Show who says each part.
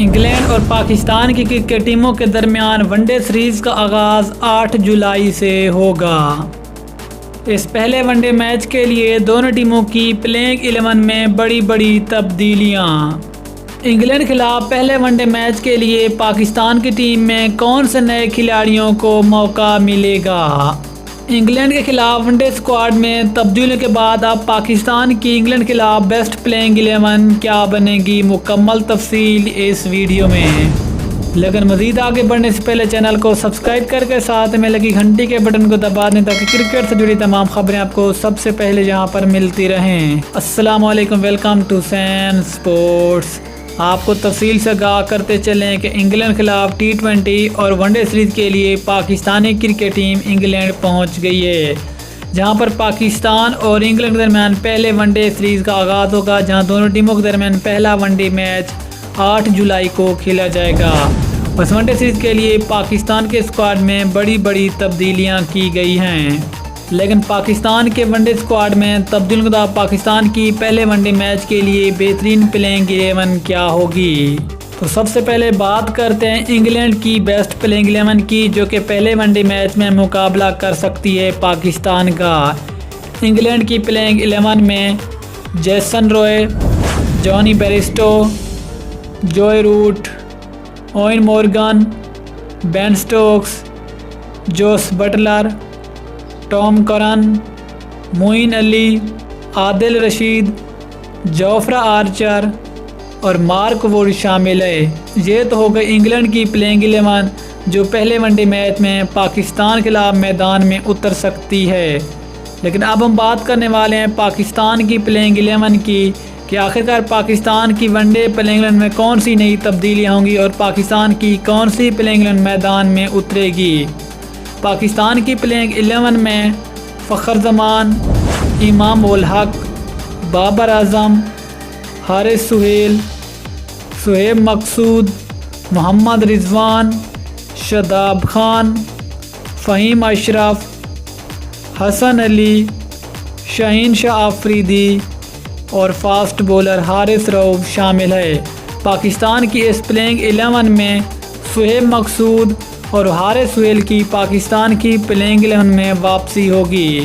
Speaker 1: England और पाकिस्तान की cricket टीमों के दरमियान वनडे सीरीज़ का आगाज़ 8 जुलाई से होगा। इस पहले वनडे मैच के लिए दोनों टीमों की प्लेइंग 11 में बड़ी तब्दीलियां। इंग्लैंड खिलाफ पहले वनडे मैच के लिए पाकिस्तान की टीम में कौन से नए खिलाड़ियों को मौका मिलेगा। इंग्लैंड के खिलाफ वनडे स्क्वाड में तब्दीलियों के बाद अब पाकिस्तान की इंग्लैंड के खिलाफ बेस्ट प्लेइंग 11 क्या बनेगी, मुकम्मल तफसील इस वीडियो में। लेकिन मज़ीद आगे बढ़ने से पहले चैनल को सब्सक्राइब करके साथ में लगी घंटी के बटन को दबा दें ताकि क्रिकेट से जुड़ी तमाम खबरें आपको सबसे पहले यहाँ पर मिलती रहें। अस्सलाम वालेकुम, वेलकम टू सैन स्पोर्ट्स। आपको तफसील से आगाह करते चलें कि इंग्लैंड के खिलाफ T20 और वनडे सीरीज़ के लिए पाकिस्तानी क्रिकेट टीम इंग्लैंड पहुंच गई है, जहां पर पाकिस्तान और इंग्लैंड के दरमियान पहले वनडे सीरीज़ का आगाज़ होगा, जहां दोनों टीमों के दरमियान पहला वनडे मैच 8 जुलाई को खेला जाएगा। बस वनडे सीरीज़ के लिए पाकिस्तान के स्क्वाड में बड़ी तब्दीलियाँ की गई हैं। लेकिन पाकिस्तान के वनडे स्क्वाड में तब्दीलियों के बाद पाकिस्तान की पहले वनडे मैच के लिए बेहतरीन प्लेइंग 11 क्या होगी। तो सबसे पहले बात करते हैं इंग्लैंड की बेस्ट प्लेइंग 11 की, जो कि पहले वनडे मैच में मुकाबला कर सकती है पाकिस्तान का। इंग्लैंड की प्लेइंग 11 में Jason Roy, Jonny Bairstow, Joe Root, Eoin Morgan, Ben Stokes, Jos Buttler, Tom Curran, Moeen Ali, Adil Rashid, Jofra Archer और मार्क वुड शामिल है। ये तो हो गई इंग्लैंड की प्लेइंग 11 जो पहले वनडे मैच में पाकिस्तान के खिलाफ मैदान में उतर सकती है। लेकिन अब हम बात करने वाले हैं पाकिस्तान की प्लेइंग 11 की कि आखिरकार पाकिस्तान की वनडे प्लेइंग 11 में कौन सी नई तब्दीलियाँ होंगी और पाकिस्तान की कौन सी प्लेइंग 11 मैदान में उतरेगी। पाकिस्तान की प्लेइंग 11 में फ़खर जमान, इमाम उल हक, बाबर आज़म, हारिस सुहेल, सुहेब मकसूद, मोहम्मद रिजवान, शादाब खान, फ़हीम अशरफ, हसन अली, शाहीन शाह आफरीदी और फास्ट बॉलर हारिस रऊफ शामिल है। पाकिस्तान की इस प्लेइंग 11 में सुहेब मकसूद और हारिस सुहेल की पाकिस्तान की प्लेइंग 11 में वापसी होगी।